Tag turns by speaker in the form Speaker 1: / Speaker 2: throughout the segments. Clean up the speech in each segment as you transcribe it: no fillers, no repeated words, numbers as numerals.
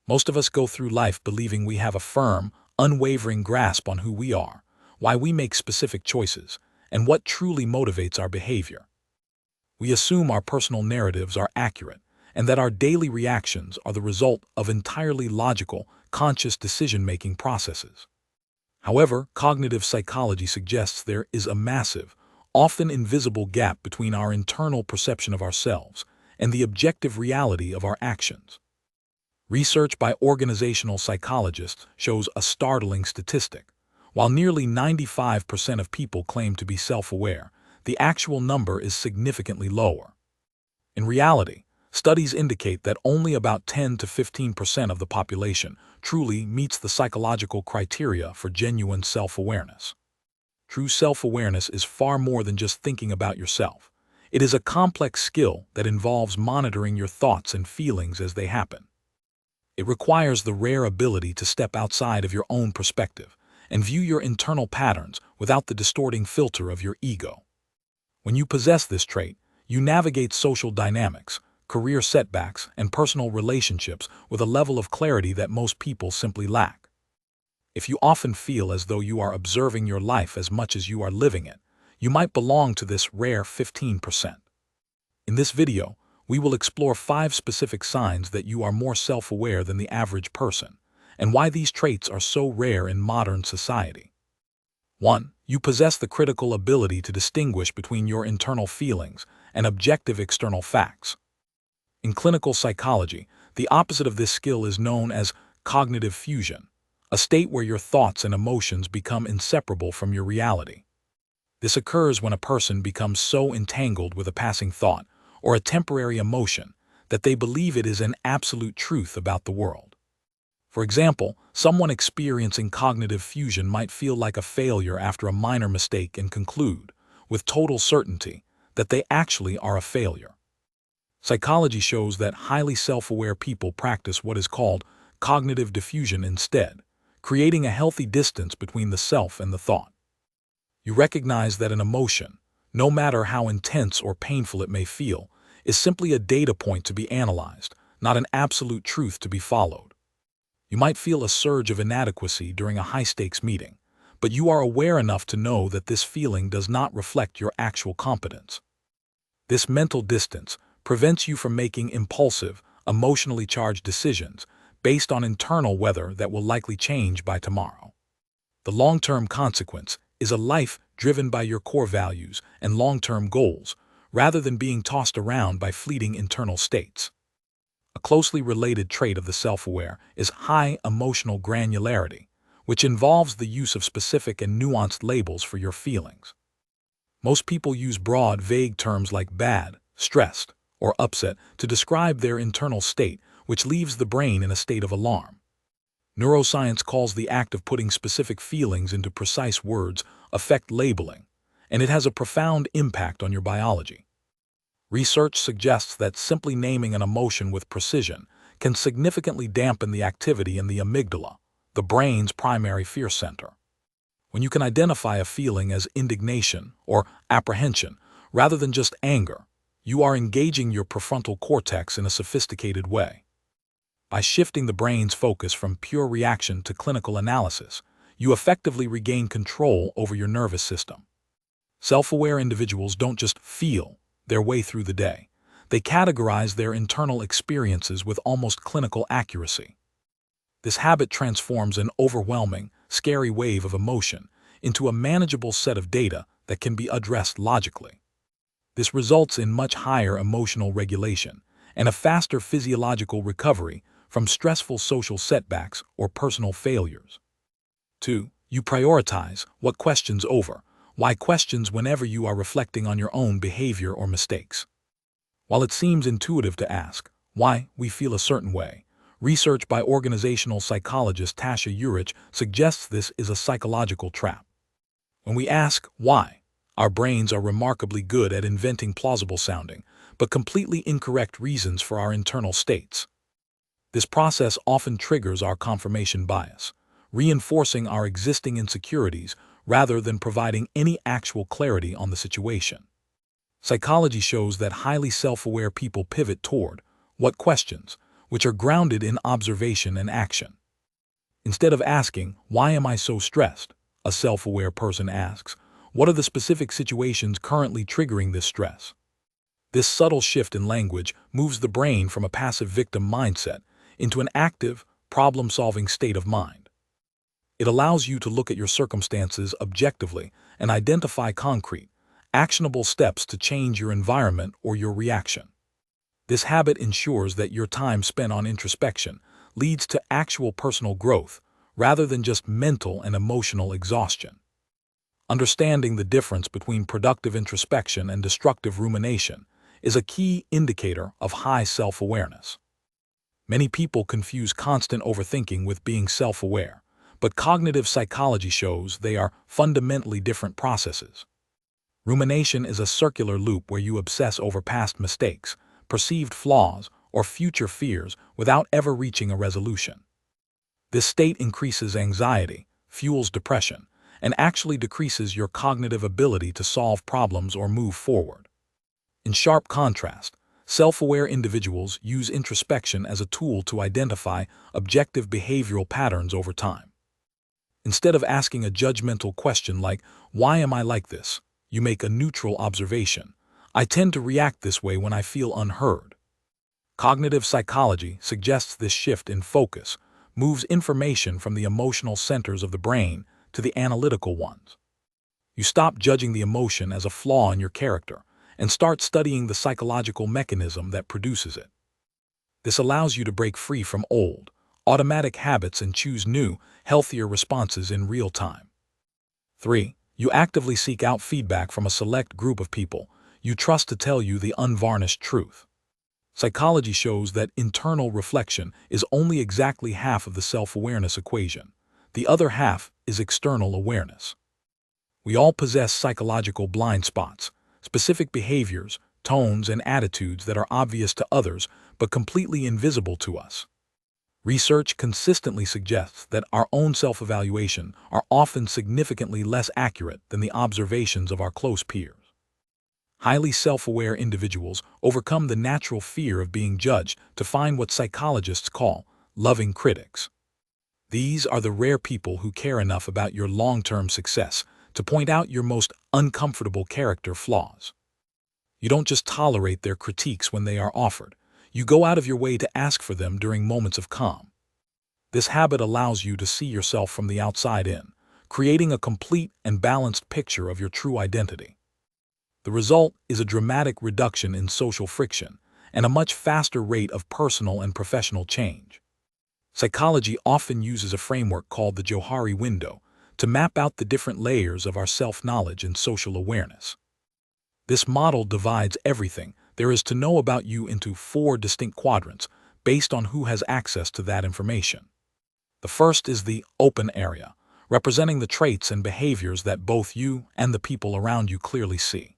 Speaker 1: Most of us go through life believing we have a firm, unwavering grasp on who we are, why we make specific choices, and what truly motivates our behavior. We assume our personal narratives are accurate, and that our daily reactions are the result of entirely logical, conscious decision-making processes. However, cognitive psychology suggests there is a massive, often invisible gap between our internal perception of ourselves and the objective reality of our actions. Research by organizational psychologists shows a startling statistic. While nearly 95% of people claim to be self-aware, the actual number is significantly lower. In reality, studies indicate that only about 10 to 15% of the population truly meets the psychological criteria for genuine self-awareness. True self-awareness is far more than just thinking about yourself. It is a complex skill that involves monitoring your thoughts and feelings as they happen. It requires the rare ability to step outside of your own perspective and view your internal patterns without the distorting filter of your ego. When you possess this trait, you navigate social dynamics, career setbacks, and personal relationships with a level of clarity that most people simply lack. If you often feel as though you are observing your life as much as you are living it, you might belong to this rare 15%. In this video, we will explore 5 specific signs that you are more self-aware than the average person, and why these traits are so rare in modern society. 1. You possess the critical ability to distinguish between your internal feelings and objective external facts. In clinical psychology, the opposite of this skill is known as cognitive fusion, a state where your thoughts and emotions become inseparable from your reality. This occurs when a person becomes so entangled with a passing thought or a temporary emotion that they believe it is an absolute truth about the world. For example, someone experiencing cognitive fusion might feel like a failure after a minor mistake and conclude, with total certainty, that they actually are a failure. Psychology shows that highly self-aware people practice what is called cognitive diffusion instead, creating a healthy distance between the self and the thought. You recognize that an emotion, no matter how intense or painful it may feel, is simply a data point to be analyzed, not an absolute truth to be followed. You might feel a surge of inadequacy during a high-stakes meeting, but you are aware enough to know that this feeling does not reflect your actual competence. This mental distance prevents you from making impulsive, emotionally charged decisions based on internal weather that will likely change by tomorrow. The long-term consequence is a life driven by your core values and long-term goals, rather than being tossed around by fleeting internal states. A closely related trait of the self-aware is high emotional granularity, which involves the use of specific and nuanced labels for your feelings. Most people use broad, vague terms like bad, stressed, or upset to describe their internal state, which leaves the brain in a state of alarm. Neuroscience calls the act of putting specific feelings into precise words affect labeling, and it has a profound impact on your biology. Research suggests that simply naming an emotion with precision can significantly dampen the activity in the amygdala, the brain's primary fear center. When you can identify a feeling as indignation or apprehension rather than just anger, you are engaging your prefrontal cortex in a sophisticated way. By shifting the brain's focus from pure reaction to clinical analysis, you effectively regain control over your nervous system. Self-aware individuals don't just feel their way through the day. They categorize their internal experiences with almost clinical accuracy. This habit transforms an overwhelming, scary wave of emotion into a manageable set of data that can be addressed logically. This results in much higher emotional regulation and a faster physiological recovery from stressful social setbacks or personal failures. 2. You prioritize what questions over. Why questions whenever you are reflecting on your own behavior or mistakes. While it seems intuitive to ask why we feel a certain way, research by organizational psychologist Tasha Eurich suggests this is a psychological trap. When we ask why, our brains are remarkably good at inventing plausible-sounding, but completely incorrect reasons for our internal states. This process often triggers our confirmation bias, reinforcing our existing insecurities rather than providing any actual clarity on the situation. Psychology shows that highly self-aware people pivot toward what questions which are grounded in observation and action. Instead of asking, "Why am I so stressed?" a self-aware person asks, "What are the specific situations currently triggering this stress?" This subtle shift in language moves the brain from a passive victim mindset into an active, problem-solving state of mind. It allows you to look at your circumstances objectively and identify concrete, actionable steps to change your environment or your reaction. This habit ensures that your time spent on introspection leads to actual personal growth rather than just mental and emotional exhaustion. Understanding the difference between productive introspection and destructive rumination is a key indicator of high self-awareness. Many people confuse constant overthinking with being self-aware, but cognitive psychology shows they are fundamentally different processes. Rumination is a circular loop where you obsess over past mistakes, perceived flaws, or future fears without ever reaching a resolution. This state increases anxiety, fuels depression, and actually decreases your cognitive ability to solve problems or move forward. In sharp contrast, self-aware individuals use introspection as a tool to identify objective behavioral patterns over time. Instead of asking a judgmental question like, "Why am I like this?" you make a neutral observation. "I tend to react this way when I feel unheard." Cognitive psychology suggests this shift in focus moves information from the emotional centers of the brain to the analytical ones. You stop judging the emotion as a flaw in your character and start studying the psychological mechanism that produces it. This allows you to break free from old, automatic habits and choose new, healthier responses in real time. 3. You actively seek out feedback from a select group of people you trust to tell you the unvarnished truth. Psychology shows that internal reflection is only exactly half of the self-awareness equation. The other half is external awareness. We all possess psychological blind spots, specific behaviors, tones, and attitudes that are obvious to others but completely invisible to us. Research consistently suggests that our own self-evaluation are often significantly less accurate than the observations of our close peers. Highly self-aware individuals overcome the natural fear of being judged to find what psychologists call loving critics. These are the rare people who care enough about your long-term success to point out your most uncomfortable character flaws. You don't just tolerate their critiques when they are offered. You go out of your way to ask for them during moments of calm. This habit allows you to see yourself from the outside in, creating a complete and balanced picture of your true identity. The result is a dramatic reduction in social friction and a much faster rate of personal and professional change. Psychology often uses a framework called the Johari window to map out the different layers of our self-knowledge and social awareness. This model divides everything there is to know about you into 4 distinct quadrants based on who has access to that information. The first is the open area, representing the traits and behaviors that both you and the people around you clearly see.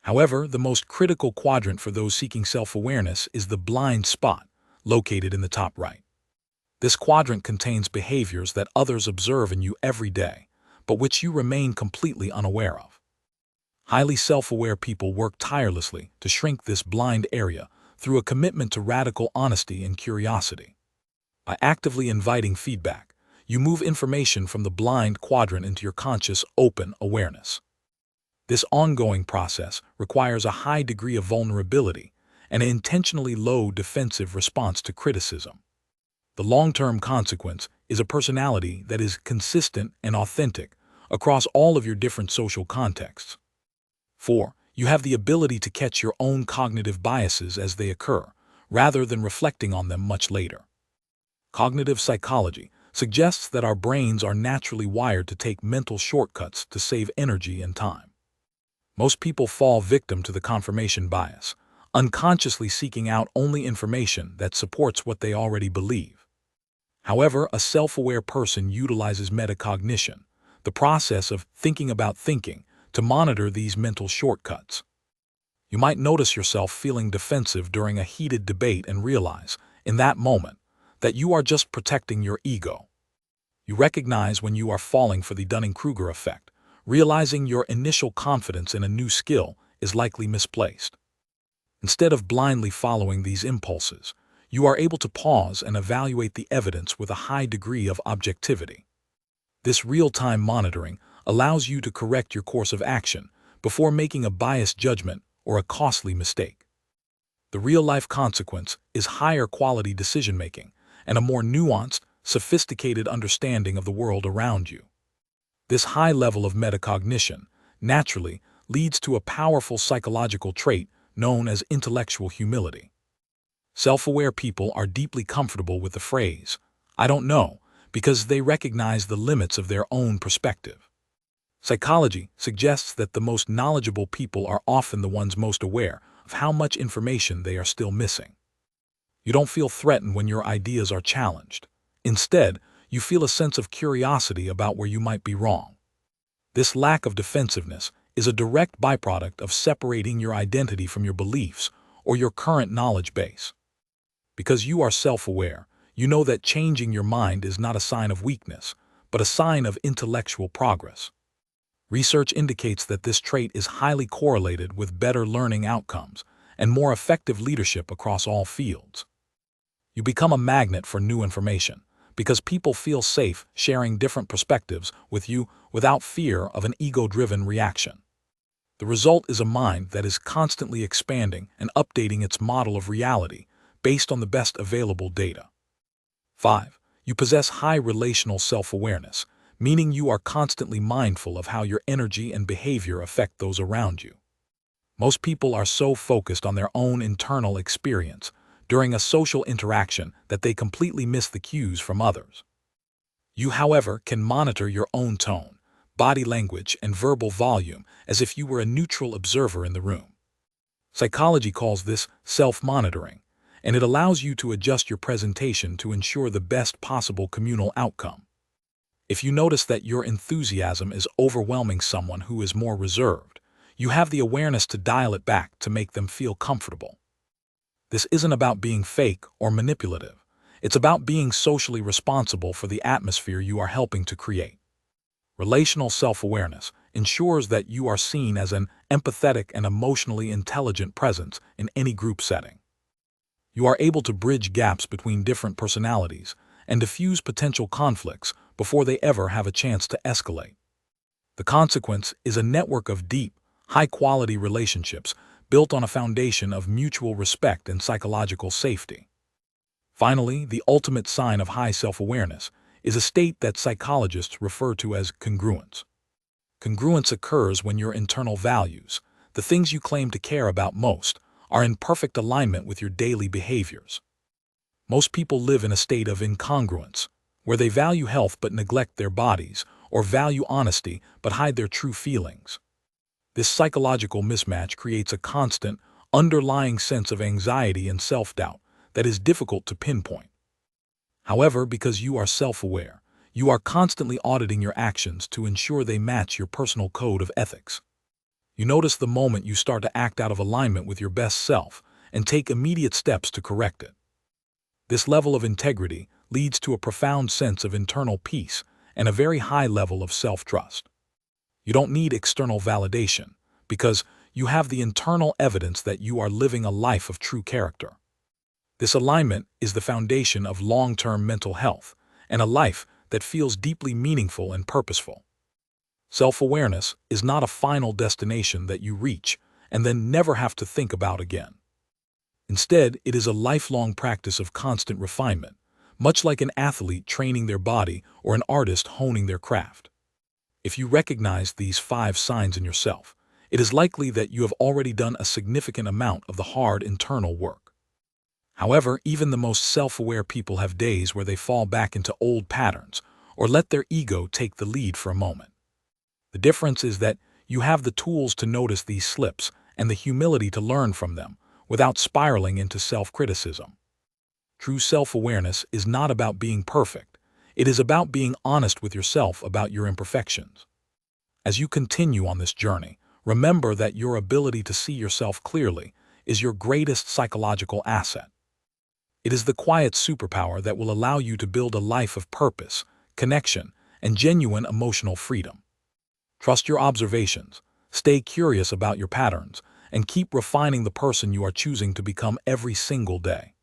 Speaker 1: However, the most critical quadrant for those seeking self-awareness is the blind spot, located in the top right. This quadrant contains behaviors that others observe in you every day, but which you remain completely unaware of. Highly self-aware people work tirelessly to shrink this blind area through a commitment to radical honesty and curiosity. By actively inviting feedback, you move information from the blind quadrant into your conscious, open awareness. This ongoing process requires a high degree of vulnerability and an intentionally low defensive response to criticism. The long-term consequence is a personality that is consistent and authentic across all of your different social contexts. 4. You have the ability to catch your own cognitive biases as they occur, rather than reflecting on them much later. Cognitive psychology suggests that our brains are naturally wired to take mental shortcuts to save energy and time. Most people fall victim to the confirmation bias, unconsciously seeking out only information that supports what they already believe. However, a self-aware person utilizes metacognition, the process of thinking about thinking, to monitor these mental shortcuts. You might notice yourself feeling defensive during a heated debate and realize, in that moment, that you are just protecting your ego. You recognize when you are falling for the Dunning-Kruger effect, realizing your initial confidence in a new skill is likely misplaced. Instead of blindly following these impulses, you are able to pause and evaluate the evidence with a high degree of objectivity. This real-time monitoring allows you to correct your course of action before making a biased judgment or a costly mistake. The real-life consequence is higher quality decision-making and a more nuanced, sophisticated understanding of the world around you. This high level of metacognition naturally leads to a powerful psychological trait known as intellectual humility. Self-aware people are deeply comfortable with the phrase, "I don't know," because they recognize the limits of their own perspective. Psychology suggests that the most knowledgeable people are often the ones most aware of how much information they are still missing. You don't feel threatened when your ideas are challenged. Instead, you feel a sense of curiosity about where you might be wrong. This lack of defensiveness is a direct byproduct of separating your identity from your beliefs or your current knowledge base. Because you are self-aware, you know that changing your mind is not a sign of weakness, but a sign of intellectual progress. Research indicates that this trait is highly correlated with better learning outcomes and more effective leadership across all fields. You become a magnet for new information because people feel safe sharing different perspectives with you without fear of an ego-driven reaction. The result is a mind that is constantly expanding and updating its model of reality based on the best available data. 5. You possess high relational self-awareness, meaning you are constantly mindful of how your energy and behavior affect those around you. Most people are so focused on their own internal experience during a social interaction that they completely miss the cues from others. You, however, can monitor your own tone, body language, and verbal volume as if you were a neutral observer in the room. Psychology calls this self-monitoring, and it allows you to adjust your presentation to ensure the best possible communal outcome. If you notice that your enthusiasm is overwhelming someone who is more reserved, you have the awareness to dial it back to make them feel comfortable. This isn't about being fake or manipulative. It's about being socially responsible for the atmosphere you are helping to create. Relational self-awareness ensures that you are seen as an empathetic and emotionally intelligent presence in any group setting. You are able to bridge gaps between different personalities and diffuse potential conflicts before they ever have a chance to escalate. The consequence is a network of deep, high-quality relationships built on a foundation of mutual respect and psychological safety. Finally, the ultimate sign of high self-awareness is a state that psychologists refer to as congruence. Congruence occurs when your internal values, the things you claim to care about most, are in perfect alignment with your daily behaviors. Most people live in a state of incongruence, where they value health but neglect their bodies, or value honesty but hide their true feelings. This psychological mismatch creates a constant, underlying sense of anxiety and self-doubt that is difficult to pinpoint. However, because you are self-aware, you are constantly auditing your actions to ensure they match your personal code of ethics. You notice the moment you start to act out of alignment with your best self and take immediate steps to correct it. This level of integrity leads to a profound sense of internal peace and a very high level of self-trust. You don't need external validation because you have the internal evidence that you are living a life of true character. This alignment is the foundation of long-term mental health and a life that feels deeply meaningful and purposeful. Self-awareness is not a final destination that you reach and then never have to think about again. Instead, it is a lifelong practice of constant refinement, much like an athlete training their body or an artist honing their craft. If you recognize these 5 signs in yourself, it is likely that you have already done a significant amount of the hard internal work. However, even the most self-aware people have days where they fall back into old patterns or let their ego take the lead for a moment. The difference is that you have the tools to notice these slips and the humility to learn from them without spiraling into self-criticism. True self-awareness is not about being perfect. It is about being honest with yourself about your imperfections. As you continue on this journey, remember that your ability to see yourself clearly is your greatest psychological asset. It is the quiet superpower that will allow you to build a life of purpose, connection, and genuine emotional freedom. Trust your observations, stay curious about your patterns, and keep refining the person you are choosing to become every single day.